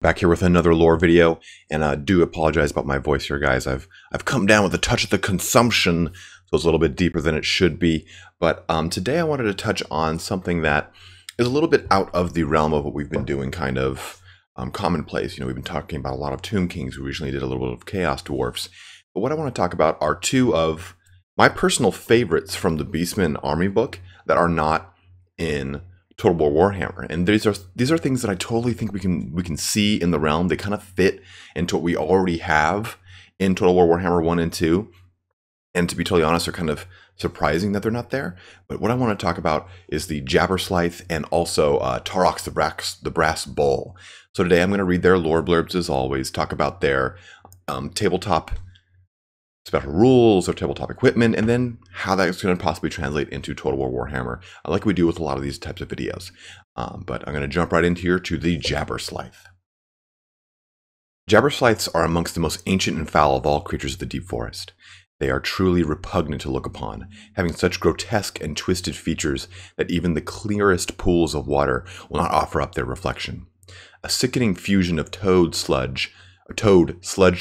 Back here with another lore video, and do apologize about my voice here, guys. I've come down with a touch of the consumption, so it's a little bit deeper than it should be. But today I wanted to touch on something that is a little bit out of the realm of what we've been doing, kind of commonplace. You know, we've been talking about a lot of Tomb Kings. We recently did a little bit of Chaos Dwarfs. But what I want to talk about are two of my personal favorites from the Beastmen army book that are not in Total War Warhammer, and these are things that I totally think we can see in the realm. They kind of fit into what we already have in Total War Warhammer 1 and 2, and to be totally honest, they're kind of surprising that they're not there. But what I want to talk about is the Jabberslythe and also Taurox the Brass Bull. So today I'm going to read their lore blurbs as always, talk about their tabletop special rules or tabletop equipment, and then how that's going to possibly translate into Total War Warhammer, like we do with a lot of these types of videos. But I'm going to jump right into here to the Jabberslythe. Jabberslythes are amongst the most ancient and foul of all creatures of the deep forest. They are truly repugnant to look upon, having such grotesque and twisted features that even the clearest pools of water will not offer up their reflection. A sickening fusion of toad, sludge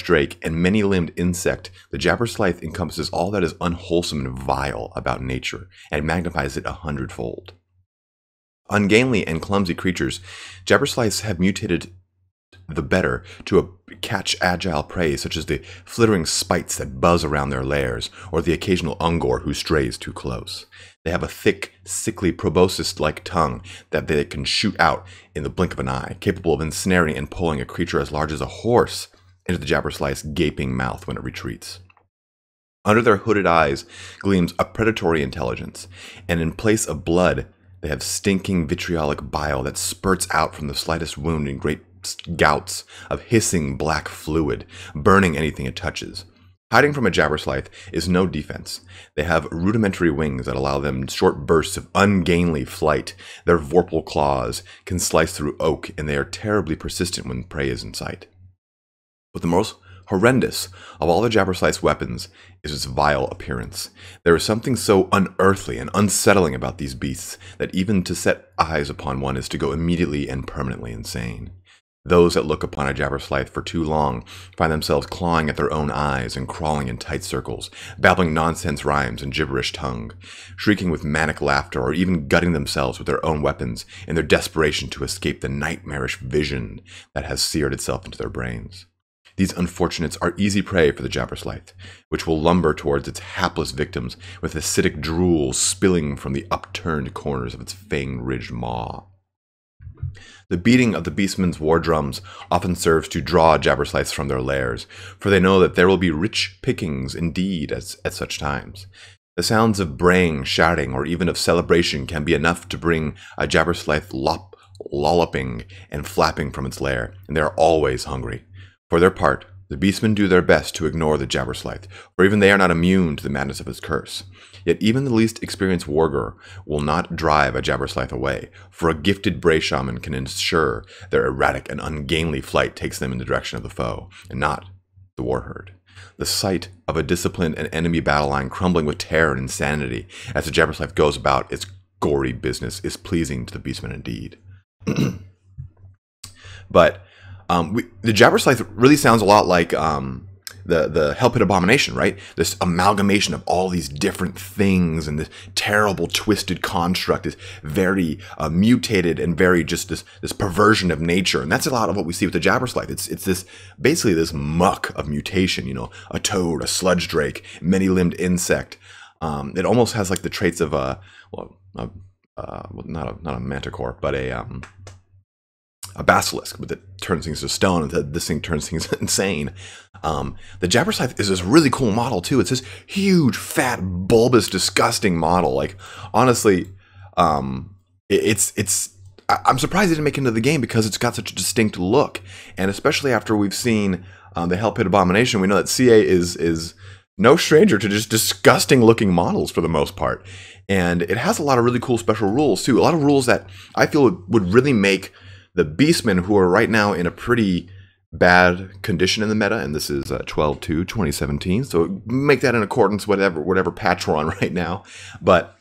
drake, and many-limbed insect, the Jabberslythe encompasses all that is unwholesome and vile about nature, and magnifies it 100-fold. Ungainly and clumsy creatures, Jabberslythes have mutated the better to catch agile prey, such as the flittering spites that buzz around their lairs, or the occasional ungor who strays too close. They have a thick, sickly, proboscis-like tongue that they can shoot out in the blink of an eye, capable of ensnaring and pulling a creature as large as a horse into the Jabberslythe's gaping mouth when it retreats. Under their hooded eyes gleams a predatory intelligence, and in place of blood, they have stinking vitriolic bile that spurts out from the slightest wound in great gouts of hissing black fluid, burning anything it touches. Hiding from a Jabberslythe is no defense. They have rudimentary wings that allow them short bursts of ungainly flight. Their vorpal claws can slice through oak, and they are terribly persistent when prey is in sight. But the most horrendous of all the Jabberslythe's weapons is its vile appearance. There is something so unearthly and unsettling about these beasts that even to set eyes upon one is to go immediately and permanently insane. Those that look upon a Jabberslythe for too long find themselves clawing at their own eyes and crawling in tight circles, babbling nonsense rhymes and gibberish tongue, shrieking with manic laughter, or even gutting themselves with their own weapons in their desperation to escape the nightmarish vision that has seared itself into their brains. These unfortunates are easy prey for the Jabberslythe, which will lumber towards its hapless victims with acidic drool spilling from the upturned corners of its fang-ridged maw. The beating of the Beastmen's war drums often serves to draw Jabberslythes from their lairs, for they know that there will be rich pickings indeed at such times. The sounds of braying, shouting, or even of celebration can be enough to bring a Jabberslythe lolloping and flapping from its lair, and they are always hungry. For their part, the Beastmen do their best to ignore the Jabberslythe, for even they are not immune to the madness of its curse. Yet even the least experienced warger will not drive a Jabberslythe away, for a gifted Bray Shaman can ensure their erratic and ungainly flight takes them in the direction of the foe, and not the warherd. The sight of a disciplined and enemy battle line crumbling with terror and insanity as the Jabberslythe goes about its gory business is pleasing to the Beastmen indeed. But the Jabberslythe really sounds a lot like the Hell Pit Abomination, right? This amalgamation of all these different things and this terrible twisted construct is very mutated and very just this perversion of nature. And that's a lot of what we see with the Jabberslythe. It's this basically this muck of mutation, you know, a toad, a sludge drake, many-limbed insect. It almost has like the traits of not a manticore, but a basilisk, but that turns things to stone, and this thing turns things insane. The Jabberslythe is this really cool model too. It's this huge, fat, bulbous, disgusting model. Like, honestly, I'm surprised it didn't make it into the game because it's got such a distinct look, and especially after we've seen the Hell Pit Abomination, we know that CA is no stranger to just disgusting looking models for the most part, and it has a lot of really cool special rules too. A lot of rules that I feel would really make the Beastmen, who are right now in a pretty bad condition in the meta, and this is 12/2/2017, so make that in accordance with whatever patch we're on right now. But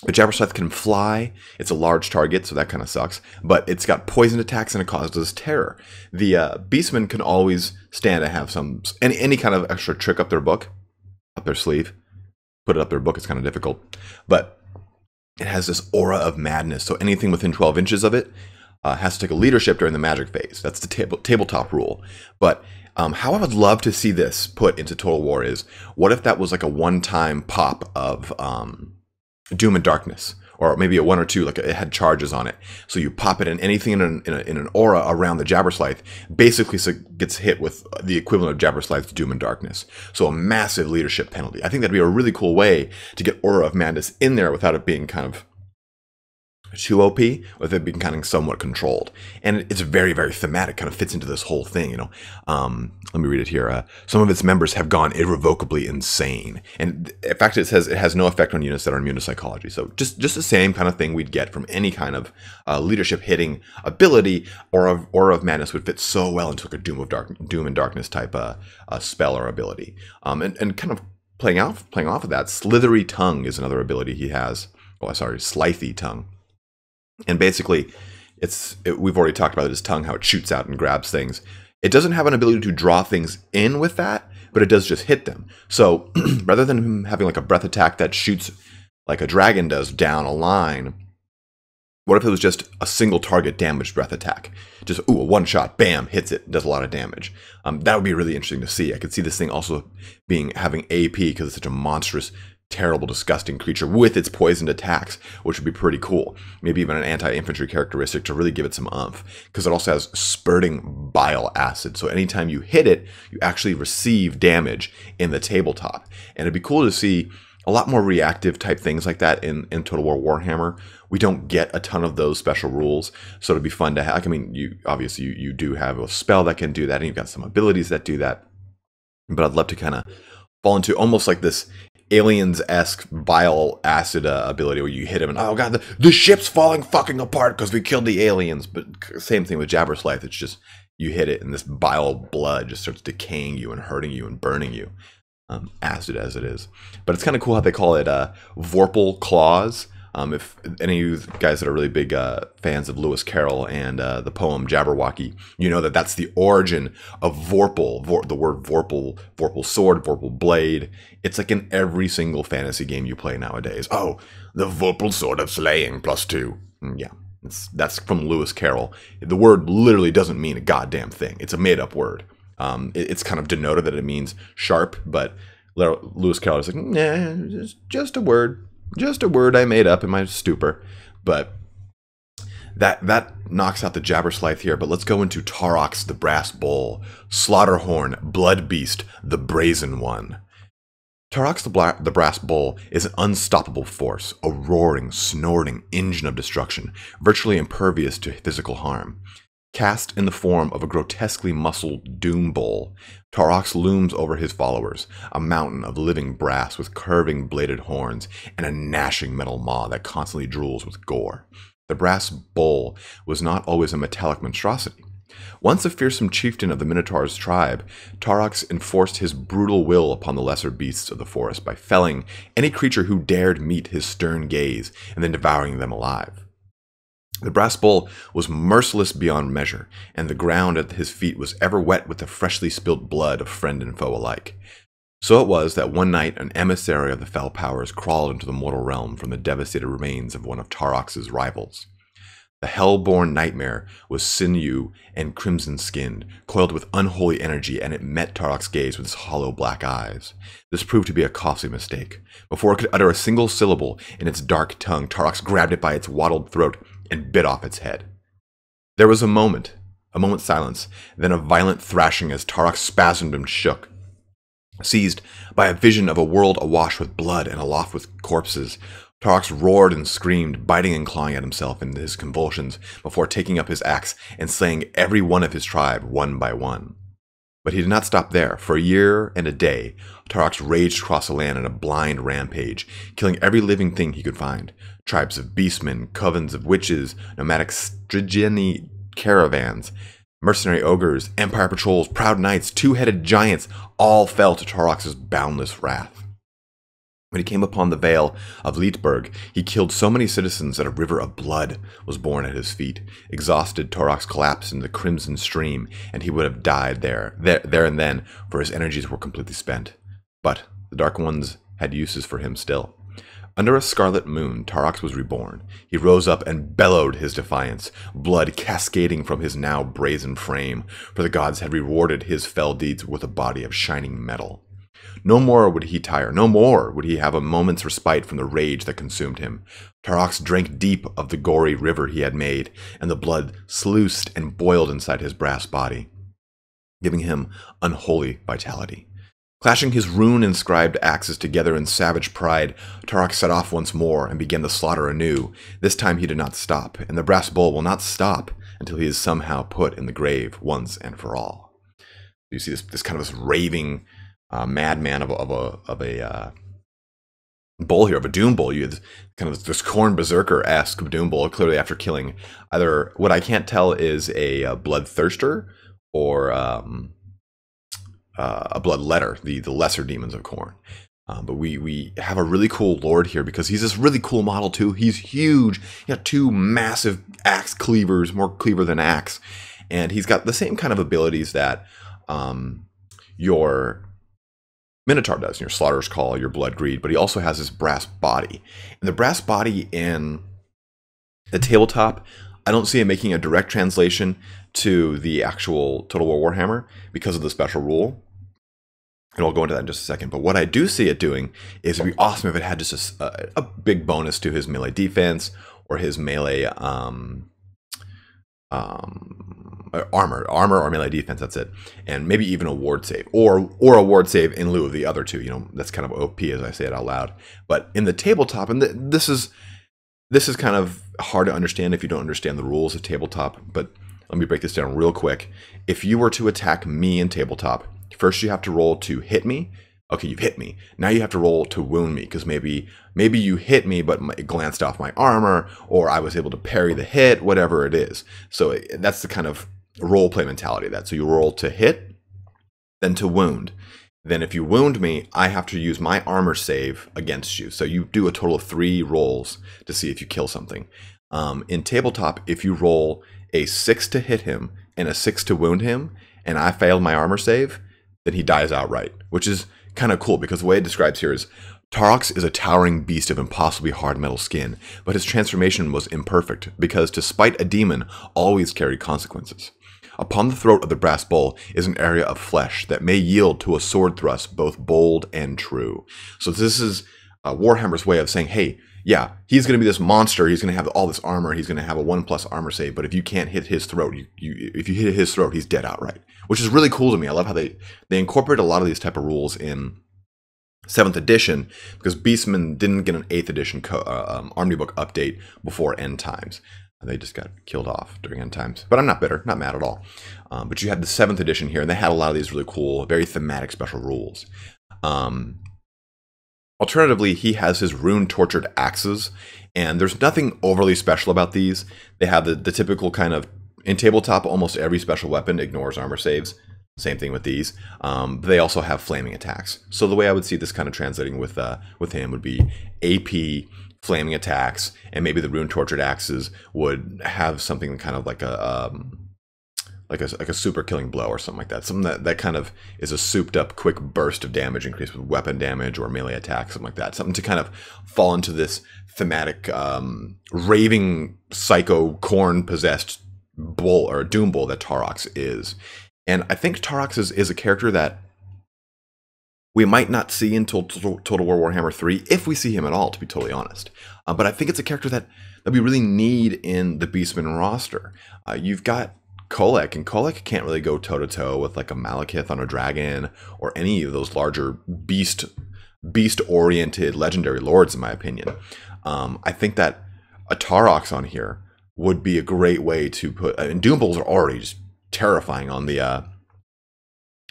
The Jabberslythe can fly. It's a large target, so that kind of sucks. But it's got poisoned attacks and it causes terror. The Beastmen can always stand to have any kind of extra trick up their sleeve. Put it up their book is kind of difficult. But it has this aura of madness. So anything within 12 inches of it has to take a leadership during the magic phase. That's the tabletop rule. But how I would love to see this put into Total War is, what if that was like a one-time pop of Doom and Darkness, or maybe a 1 or 2, like it had charges on it. So you pop it in anything in an aura around the Jabberslythe, basically gets hit with the equivalent of Jabberslythe's Doom and Darkness. So a massive leadership penalty. I think that'd be a really cool way to get Aura of Madness in there without it being kind of too OP, with it being kind of somewhat controlled. And it's very, very thematic, kind of fits into this whole thing, you know. Let me read it here. Some of its members have gone irrevocably insane. And in fact, it says it has no effect on units that are immune to psychology. So just the same kind of thing we'd get from any kind of leadership hitting ability, or Aura of Madness would fit so well into like a Doom and Darkness type spell or ability. And kind of playing off of that, Slithery Tongue is another ability he has. Oh, sorry, Slithery Tongue. And basically, we've already talked about his tongue, how it shoots out and grabs things. It doesn't have an ability to draw things in with that, but it does just hit them. So rather than him having like a breath attack that shoots like a dragon does down a line, what if it was just a single target damage breath attack? Just, a one shot, bam, hits it, does a lot of damage. That would be really interesting to see. I could see this thing also having AP because it's such a monstrous, terrible, disgusting creature with its poisoned attacks, which would be pretty cool. Maybe even an anti-infantry characteristic to really give it some oomph, because it also has spurting bile acid. So anytime you hit it, you actually receive damage in the tabletop. And it'd be cool to see a lot more reactive type things like that in Total War Warhammer. We don't get a ton of those special rules, so it'd be fun to have. I mean, you do have a spell that can do that, and you've got some abilities that do that. But I'd love to kind of fall into almost like this Aliens-esque bile acid ability where you hit him and, oh god, the ship's falling fucking apart because we killed the aliens. But same thing with Jabberslythe. It's just, you hit it and this bile blood just starts decaying you and hurting you and burning you. Acid as it is. But it's kind of cool how they call it Vorpal Claws. If any of you guys that are really big fans of Lewis Carroll and the poem Jabberwocky, you know that that's the origin of Vorpal, the word Vorpal, Vorpal sword, Vorpal blade. It's like in every single fantasy game you play nowadays. Oh, the Vorpal sword of slaying +2. Yeah, that's from Lewis Carroll. The word literally doesn't mean a goddamn thing. It's a made-up word. It's kind of denoted that it means sharp, but Lewis Carroll is like, nah, it's just a word. Just a word I made up in my stupor. But that knocks out the Jabberslythe here. But let's go into Taurox the Brass Bull, Slaughterhorn, Blood Beast, the Brazen One. Taurox the Brass Bull is an unstoppable force, a roaring, snorting engine of destruction, virtually impervious to physical harm. Cast in the form of a grotesquely muscled doom bull, Taurox looms over his followers, a mountain of living brass with curving bladed horns and a gnashing metal maw that constantly drools with gore. The brass bull was not always a metallic monstrosity. Once a fearsome chieftain of the Minotaur's tribe, Taurox enforced his brutal will upon the lesser beasts of the forest by felling any creature who dared meet his stern gaze and then devouring them alive. The brass bull was merciless beyond measure, and the ground at his feet was ever wet with the freshly spilt blood of friend and foe alike. So it was that one night an emissary of the fell powers crawled into the mortal realm from the devastated remains of one of Taurox's rivals. The hell-born nightmare was sinew and crimson-skinned, coiled with unholy energy, and it met Taurox's gaze with its hollow black eyes. This proved to be a costly mistake. Before it could utter a single syllable in its dark tongue, Taurox grabbed it by its wattled throat and bit off its head. There was a moment's silence, then a violent thrashing as Taurox spasmed and shook. Seized by a vision of a world awash with blood and aloft with corpses, Taurox roared and screamed, biting and clawing at himself in his convulsions before taking up his axe and slaying every one of his tribe one by one. But he did not stop there. For a year and a day, Taurox raged across the land in a blind rampage, killing every living thing he could find. Tribes of beastmen, covens of witches, nomadic Stygian caravans, mercenary ogres, empire patrols, proud knights, two-headed giants, all fell to Taurox's boundless wrath. When he came upon the Vale of Leitberg, he killed so many citizens that a river of blood was born at his feet. Exhausted, Taurox collapsed into the crimson stream, and he would have died there and then, for his energies were completely spent. But the Dark Ones had uses for him still. Under a scarlet moon, Taurox was reborn. He rose up and bellowed his defiance, blood cascading from his now brazen frame, for the gods had rewarded his fell deeds with a body of shining metal. No more would he tire, no more would he have a moment's respite from the rage that consumed him. Taurox drank deep of the gory river he had made, and the blood sluiced and boiled inside his brass body, giving him unholy vitality. Clashing his rune-inscribed axes together in savage pride, Taurox set off once more and began the slaughter anew. This time he did not stop, and the brass bull will not stop until he is somehow put in the grave once and for all. You see this kind of this raving madman of a bull here, of a doom bull. You had kind of this corn berserker-esque doom bull, clearly after killing either what I can't tell is a bloodthirster or a bloodletter, the lesser demons of Khorne. But we have a really cool lord here because he's this really cool model too. He's huge. He got two massive axe cleavers, more cleaver than axe, and he's got the same kind of abilities that your Minotaur does, your Slaughter's Call, your Blood Greed, but he also has this brass body. And the brass body in the tabletop, I don't see it making a direct translation to the actual Total War Warhammer because of the special rule. And I'll go into that in just a second. But what I do see it doing is it'd be awesome if it had just a big bonus to his melee defense or his melee armor or melee defense. That's it, and maybe even a ward save or a ward save in lieu of the other two. You know, that's kind of OP as I say it out loud. But in the tabletop, and this is kind of hard to understand if you don't understand the rules of tabletop. But let me break this down real quick. If you were to attack me in tabletop, first you have to roll to hit me. Okay, you've hit me. Now you have to roll to wound me, because maybe you hit me, but it glanced off my armor, or I was able to parry the hit, whatever it is. So that's the kind of role play mentality of that. So you roll to hit, then to wound. Then if you wound me, I have to use my armor save against you. So you do a total of 3 rolls to see if you kill something. In tabletop, if you roll a 6 to hit him and a 6 to wound him, and I failed my armor save, then he dies outright, which is kind of cool because the way it describes here is Taurox is a towering beast of impossibly hard metal skin, but his transformation was imperfect because to spite a demon always carried consequences. Upon the throat of the brass bull is an area of flesh that may yield to a sword thrust both bold and true. So this is Warhammer's way of saying, hey, yeah, he's going to be this monster, he's going to have all this armor, he's going to have a 1+ armor save, but if you can't hit his throat, if you hit his throat, he's dead outright. Which is really cool to me. I love how they incorporate a lot of these type of rules in 7th edition, because Beastmen didn't get an 8th edition Army Book update before End Times. They just got killed off during End Times. But I'm not bitter, not mad at all. But you had the 7th edition here, and they had a lot of these really cool, very thematic special rules. Alternatively, he has his rune-tortured axes, and there's nothing overly special about these. They have the typical kind of, in tabletop, almost every special weapon ignores armor saves. Same thing with these. They also have flaming attacks. So the way I would see this kind of translating with him would be AP, flaming attacks, and maybe the rune-tortured axes would have something kind of like a super killing blow or something like that. Something that kind of is a souped up quick burst of damage increased with weapon damage or melee attack, something like that. Something to kind of fall into this thematic raving psycho Khorne possessed bull or doom bull that Taurox is. And I think Taurox is a character that we might not see until Total War Warhammer 3, if we see him at all, to be totally honest. But I think it's a character that we really need in the Beastmen roster. You've got Kholek, and Kholek can't really go toe-to-toe with like a Malekith on a dragon or any of those larger beast-oriented legendary lords, in my opinion. I think that a Taurox on here would be a great way to put... and Doom Bulls are already just terrifying on the...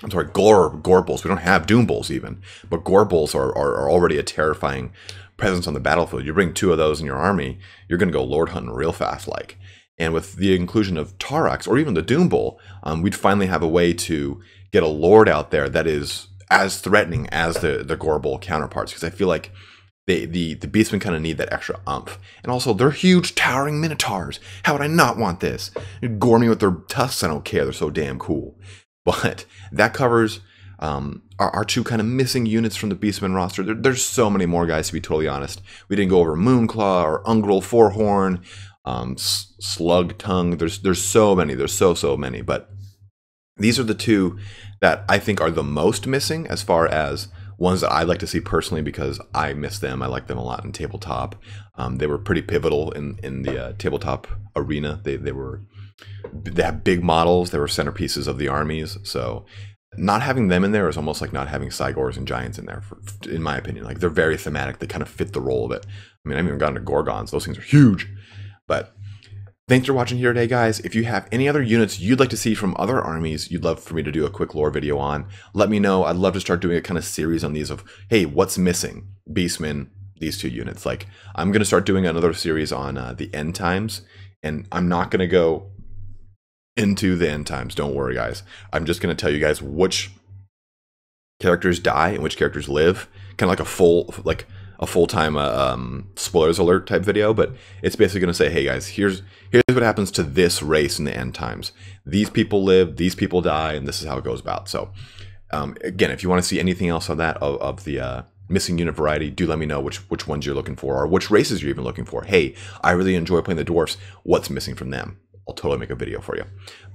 I'm sorry, Gore Bulls. We don't have Doom Bulls even, but Gore Bulls are already a terrifying presence on the battlefield. You bring 2 of those in your army, you're going to go lord hunting real fast like. And with the inclusion of Taurox, or even the Doom Bull, we'd finally have a way to get a lord out there that is as threatening as the Gorbel counterparts, because I feel like the Beastmen kind of need that extra umph. And also, they're huge, towering minotaurs. How would I not want this? Gore me with their tusks, I don't care. They're so damn cool. But that covers our two kind of missing units from the Beastmen roster. There's so many more, guys, to be totally honest. We didn't go over Moonclaw or Ungrel Forehorn, Slug Tongue. There's so many. There's so many. But these are the two that I think are the most missing, as far as ones that I like to see personally, because I miss them. I like them a lot in tabletop. They were pretty pivotal in the tabletop arena. They have big models. They were centerpieces of the armies. So not having them in there is almost like not having Cygors and Giants in there, in my opinion. Like, they're very thematic. They kind of fit the role of it. I mean, I haven't even gotten to Gorgons. Those things are huge. But thanks for watching here today, guys. If you have any other units you'd like to see from other armies you'd love for me to do a quick lore video on, let me know. I'd love to start doing a kind of series on these of, hey, what's missing? Beastmen, these two units. Like, I'm going to start doing another series on the end times, and I'm not going to go into the end times. Don't worry, guys. I'm just going to tell you guys which characters die and which characters live. Kind of like a full-time spoilers alert type video, but it's basically going to say, hey guys, here's what happens to this race in the end times. These people live, these people die, and this is how it goes about. So again, if you want to see anything else on that of the missing unit variety, do let me know which ones you're looking for, or which races you're even looking for. Hey, I really enjoy playing the dwarfs. What's missing from them? I'll totally make a video for you.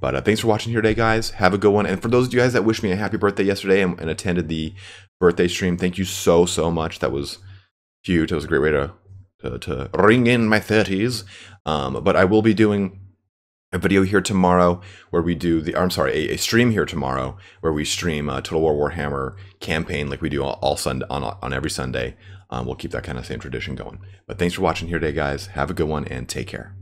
But thanks for watching here today, guys. Have a good one. And for those of you guys that wished me a happy birthday yesterday and attended the birthday stream, thank you so much. That was huge. It was a great way to ring in my 30s. But I will be doing a video here tomorrow where we do a stream here tomorrow where we stream Total War Warhammer campaign like we do all Sunday on every Sunday. We'll keep that kind of same tradition going. But thanks for watching here today, guys. Have a good one and take care.